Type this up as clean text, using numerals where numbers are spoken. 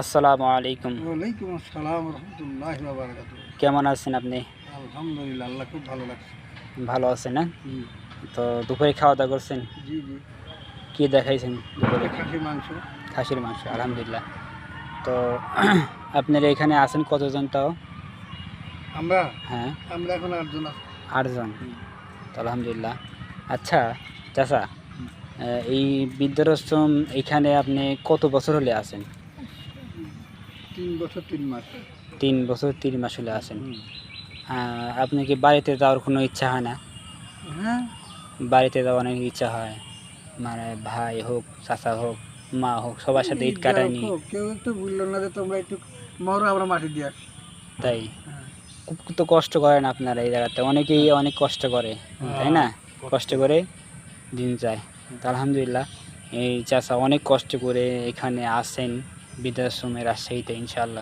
আসসালামু আলাইকুম। ওয়ালাইকুম আসসালাম রহমতুল্লাহি ওয়া বারাকাতুহু। কেমন আছেন আপনি? আলহামদুলিল্লাহ, আল্লাহ খুব ভালো লাগছে। ভালো আছেন না? জি, তো দুপুরে খাওয়া-দাওয়া করছেন? জি, জি। কি দেখাইছেন দুপুরে? আজকে খাসির মাংস। খাসির মাংস, আলহামদুলিল্লাহ। তো আপনারা এখানে আছেন কতজন তাও? আমরা হ্যাঁ, আমরা এখন ৮ জন আছি। ৮ জন। হুম, তো আলহামদুলিল্লাহ। আচ্ছা চাচা, হুম। এই বৃদ্ধাশ্রম এখানে আপনি কত বছর হলে আছেন? ৩ বছর ৩ মাস। ৩ বছর ৩ মাস হলে আছেন। হুম। আপনি কি বাড়িতে যাওয়ার কোনো ইচ্ছা হয় না? হ্যাঁ, বাড়িতে যাওয়ার অনেক ইচ্ছা হয়। মানে ভাই হোক, চাচা হোক, মা হোক সবার সাথে ঈদ কাটায় নি। কেউ একটু বলল না যে তোমরা একটু মরো, আমরা মাটি দিয়ে আসি। তাই হ্যাঁ, খুব তো কষ্ট করেন আপনারা এই জায়গাতে। অনেকেই অনেক কষ্ট করে, তাই না? কষ্ট করে দিন যায়। তো আলহামদুলিল্লাহ এই চাচা অনেক কষ্ট করে এখানে আসেন বৃদ্ধাশ্রমে রাজশাহীতে ইনশাআল্লাহ।